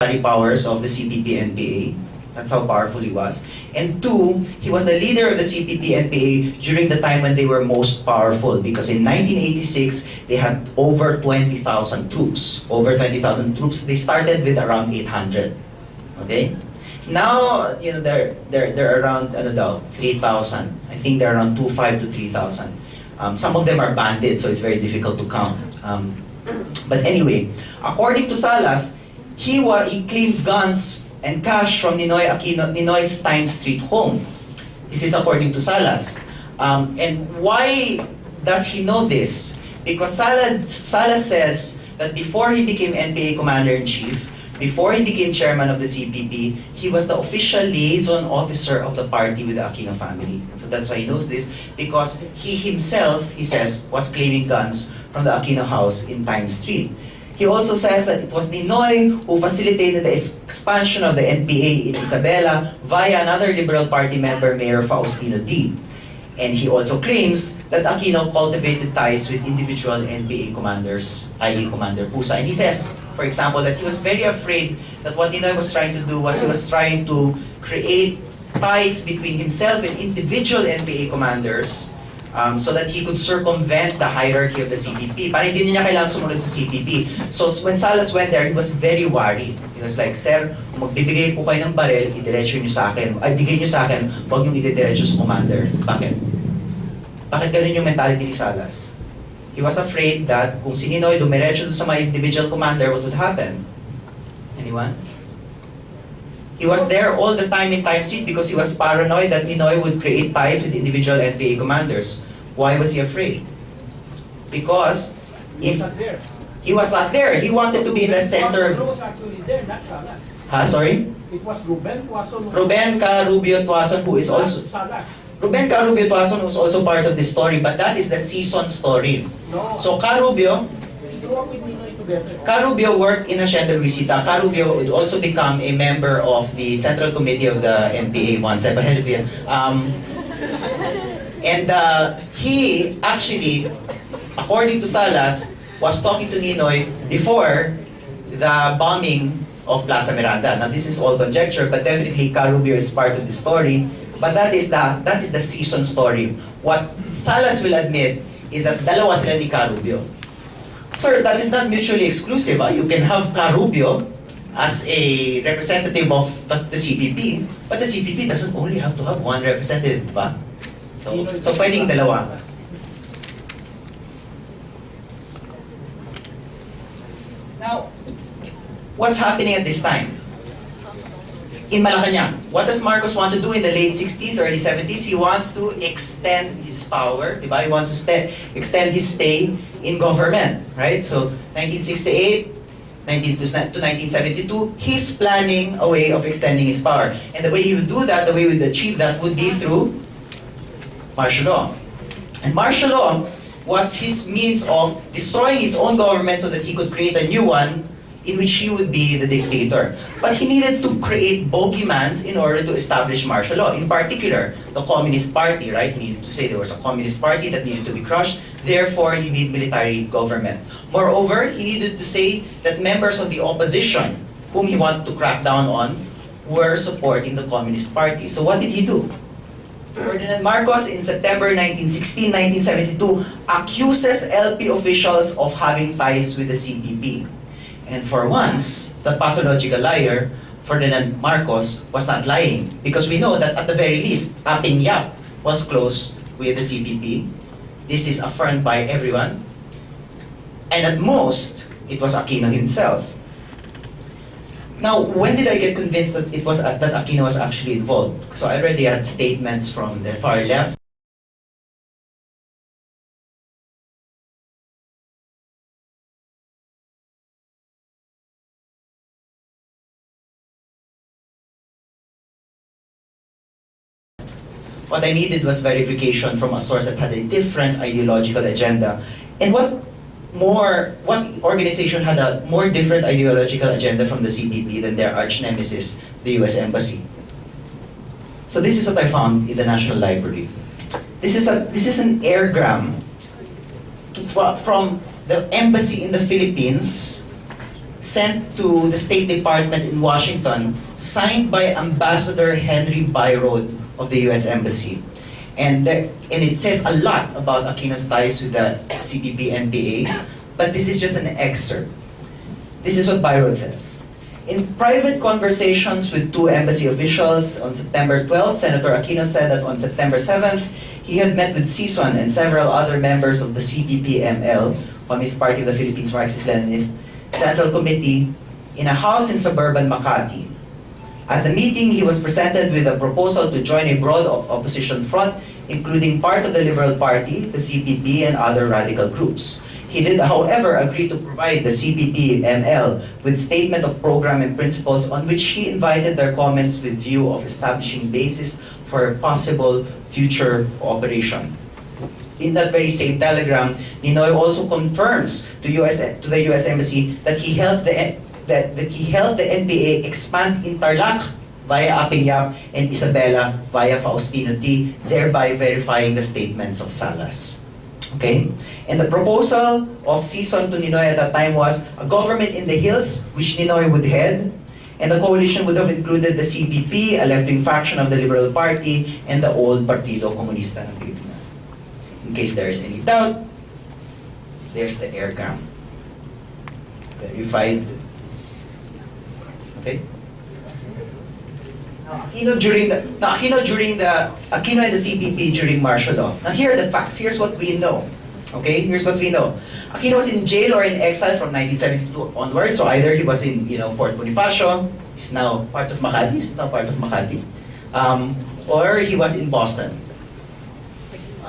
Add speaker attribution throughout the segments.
Speaker 1: military powers of the CPP-NPA. That's how powerful he was. And two, he was the leader of the CPP-NPA during the time when they were most powerful, because in 1986, they had over 20,000 troops. Over 20,000 troops. They started with around 800. Okay? Now, you know, they're around 3,000. I think they're around 2,500 to 3,000. Some of them are bandits, so it's very difficult to count. But anyway, according to Salas, he claimed guns and cash from Ninoy's Times Street home. This is according to Salas. And why does he know this? Because Salas says that before he became NPA Commander-in-Chief, before he became chairman of the CPP, he was the official liaison officer of the party with the Aquino family. So that's why he knows this, because he himself, he says, was claiming guns from the Aquino house in Times Street. He also says that it was Ninoy who facilitated the expansion of the NPA in Isabela via another Liberal Party member, Mayor Faustino D. And he also claims that Aquino cultivated ties with individual NPA commanders, i.e. Commander Pusa. And he says, for example, that he was very afraid that what Ninoy was trying to do was he was trying to create ties between himself and individual NPA commanders so that he could circumvent the hierarchy of the CPP. Para hindi niya kailangan sumunod sa CPP. So when Salas went there, he was very worried. He was like, Sir, kung magbibigay po kayo ng baril, idiretso niyo sa akin. Ay, bigay niyo sa akin, huwag niyo idiretso sa commander. Bakit? Bakit ganun yung mentality ni Salas? He was afraid that kung si Ninoy dumiretso sa mga individual commander, what would happen? Anyone? He was there all the time in Times Street because he was paranoid that Ninoy would create ties with individual NPA commanders. Why was he afraid? Because if he was not there, he wanted to be in the center.
Speaker 2: He was actually there, not Salas.
Speaker 1: Sorry?
Speaker 2: It was Ruben Tuason.
Speaker 1: Ruben Carubio Tuason, who is also
Speaker 2: Salas.
Speaker 1: Ruben Carubio Tuason was also part of this story, but that is the season story.
Speaker 2: No.
Speaker 1: So Carubio
Speaker 2: With Ninoy together.
Speaker 1: Carubio worked in Hacienda Luisita. Carubio would also become a member of the Central Committee of the NPA, one step ahead of you. He actually, according to Salas, was talking to Ninoy before the bombing of Plaza Miranda. Now this is all conjecture, but definitely Carubio is part of the story. But that is the season story. What Salas will admit is that dalawa sila ni Carubio. Sir, that is not mutually exclusive. You can have Carubio as a representative of the CPP, but the CPP doesn't only have to have one representative, ba? So pwedeng dalawa. Now, what's happening at this time? In Malacanang, what does Marcos want to do in the late 60s, early 70s? He wants to extend his power, diba? He wants to extend his stay in government, right? So, 1968 to 1972, he's planning a way of extending his power. And the way he would do that, the way he would achieve that would be through martial law. And martial law was his means of destroying his own government so that he could create a new one in which he would be the dictator. But he needed to create bogeyman in order to establish martial law. In particular, the Communist Party, right? He needed to say there was a Communist Party that needed to be crushed, therefore you need military government. Moreover, he needed to say that members of the opposition, whom he wanted to crack down on, were supporting the Communist Party. So what did he do? Ferdinand Marcos, in September 1916, 1972, accuses LP officials of having ties with the CPP. And for once, the pathological liar, Ferdinand Marcos, was not lying. Because we know that at the very least, Taping Yap was close with the CPP. This is affirmed by everyone. And at most, it was Aquino himself. Now, when did I get convinced that that Aquino was actually involved? So I already had statements from the far left. What I needed was verification from a source that had a different ideological agenda. And what organization had a more different ideological agenda from the CPP than their arch nemesis, the US Embassy? So this is what I found in the National Library. This is an airgram from the embassy in the Philippines sent to the State Department in Washington, signed by Ambassador Henry Byrod of the U.S. Embassy. And it says a lot about Aquino's ties with the CPP-NPA, but this is just an excerpt. This is what Byrod says. In private conversations with two embassy officials on September 12th, Senator Aquino said that on September 7th, he had met with Sison and several other members of the CPP-ML, Communist Party of the Philippines Marxist-Leninist Central Committee, in a house in suburban Makati. At the meeting, he was presented with a proposal to join a broad opposition front, including part of the Liberal Party, the CPP, and other radical groups. He did, however, agree to provide the CPP-ML with statement of program and principles on which he invited their comments with view of establishing basis for possible future cooperation. In that very same telegram, Ninoy also confirms to the U.S. Embassy that he helped the NPA expand Interlac via Apingap and Isabela via Faustino T, thereby verifying the statements of Salas. Okay? And the proposal of Sison to Ninoy at that time was a government in the hills, which Ninoy would head, and the coalition would have included the CPP, a left-wing faction of the Liberal Party, and the old Partido Comunista ng Pilipinas. In case there is any doubt, there's the aircam. Verified. Okay? Aquino and the CPP during martial law. Now here are the facts. Here's what we know. Okay? Here's what we know. Aquino was in jail or in exile from 1972 onwards. So either he was in, Fort Bonifacio, he's now part of Makati, or he was in Boston.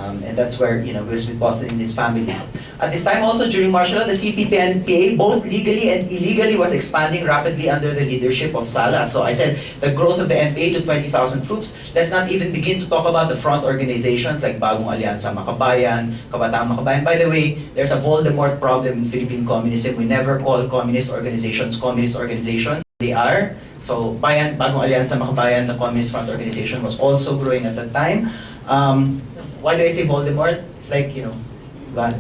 Speaker 1: And that's where, he was with Boston in his family. At this time also, during martial law, the CPP-NPA, both legally and illegally, was expanding rapidly under the leadership of Salas. So I said, the growth of the NPA to 20,000 troops. Let's not even begin to talk about the front organizations like Bagong Alyansa Makabayan, Kabataang Makabayan. By the way, there's a Voldemort problem in Philippine communism. We never call communist organizations. They are. So Bagong Alyansa Makabayan, the Communist Front Organization, was also growing at that time. Why do I say Voldemort? It's like,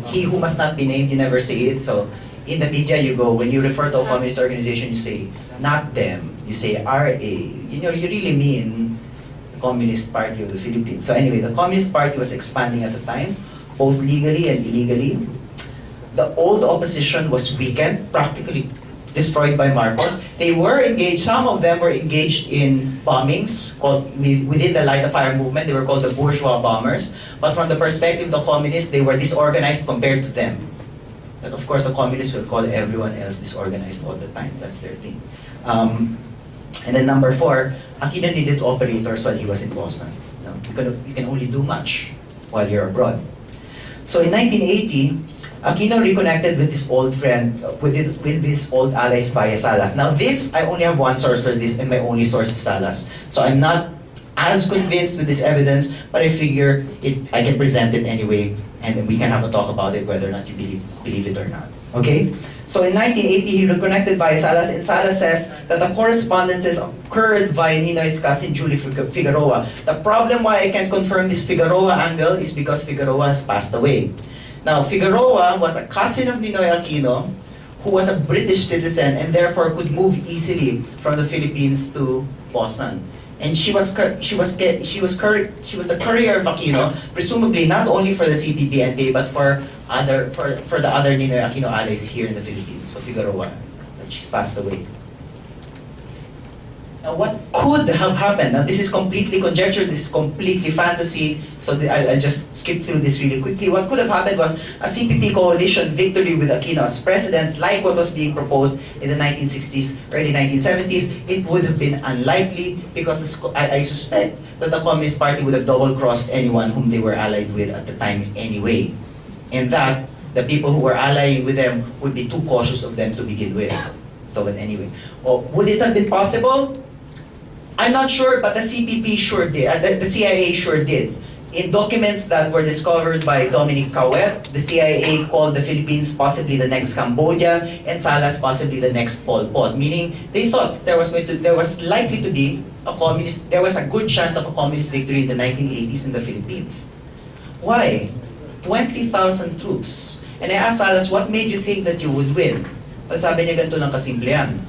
Speaker 1: he who must not be named, you never say it. So in the media, you go, when you refer to a communist organization, you say, not them. You say RA. You really mean the Communist Party of the Philippines. So anyway, the Communist Party was expanding at the time, both legally and illegally. The old opposition was weakened, practically destroyed by Marcos. They were engaged, some of them were engaged in bombings within the Light of Fire movement. They were called the bourgeois bombers. But from the perspective of the communists, they were disorganized compared to them. But of course, the communists will call everyone else disorganized all the time. That's their thing. And then number 4, Aquino needed operators while he was in Boston. You can only do much while you're abroad. So in 1980, Aquino reconnected with his old friend, with his old allies via Salas. Now this, I only have one source for this, and my only source is Salas. So I'm not as convinced with this evidence, but I figure I can present it anyway, and we can have a talk about it, whether or not you believe it or not. Okay? So in 1980, he reconnected via Salas, and Salas says that the correspondences occurred via Ninoy's cousin Julie Figueroa. The problem why I can confirm this Figueroa angle is because Figueroa has passed away. Now, Figueroa was a cousin of Ninoy Aquino, who was a British citizen and therefore could move easily from the Philippines to Boston. And she was the courier of Aquino, presumably not only for the CPP-NPA but for the other Ninoy Aquino allies here in the Philippines. So Figueroa, she's passed away. Now, what could have happened? Now, this is completely conjecture, this is completely fantasy, so I'll just skip through this really quickly. What could have happened was a CPP coalition victory with Aquino as president, like what was being proposed in the 1960s, early 1970s. It would have been unlikely because I suspect that the Communist Party would have double-crossed anyone whom they were allied with at the time anyway. And that the people who were allying with them would be too cautious of them to begin with. So, but anyway. Would it have been possible? I'm not sure, but the CPP sure did. The CIA sure did. In documents that were discovered by Dominic Cauet, the CIA called the Philippines possibly the next Cambodia and Salas possibly the next Pol Pot. Meaning, they thought there was likely to be there was a good chance of a communist victory in the 1980s in the Philippines. Why? 20,000 troops. And I asked Salas, what made you think that you would win? Well, sabi niya ganito lang kasimple yan.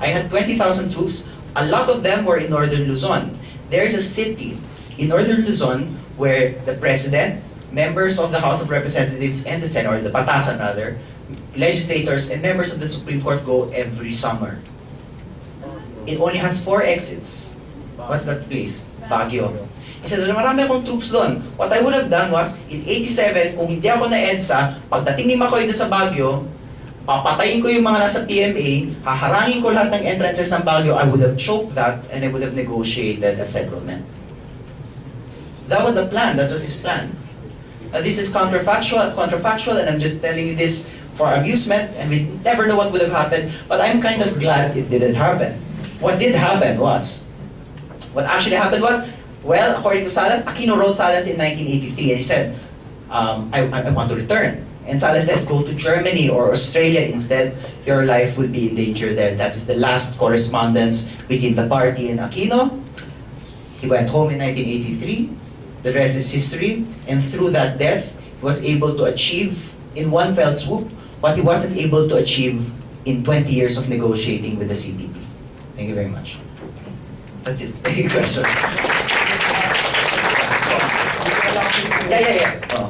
Speaker 1: I had 20,000 troops. A lot of them were in northern Luzon. There is a city in northern Luzon where the president, members of the House of Representatives and the Senate, or the Batasan rather, legislators and members of the Supreme Court go every summer. It only has 4 exits. What's that place? Baguio. He said, marami akong troops doon. What I would have done was, in 87, kung hindi ako na-EDSA, pagdating ni Makoy doon sa Baguio, papatayin ko yung mga nasa PMA, haharangin ko lahat ng entrances ng Baguio, I would have choked that, and I would have negotiated a settlement. That was the plan. That was his plan. This is counterfactual, and I'm just telling you this for amusement, and we never know what would have happened, but I'm kind of glad it didn't happen. What did happen was, what actually happened was, well, according to Salas, Aquino wrote Salas in 1983, and he said, I want to return. And Salas said, go to Germany or Australia instead. Your life will be in danger there. That is the last correspondence between the party and Aquino. He went home in 1983. The rest is history. And through that death, he was able to achieve in one fell swoop what he wasn't able to achieve in 20 years of negotiating with the CPP. Thank you very much. That's it. Any question? Yeah. Oh.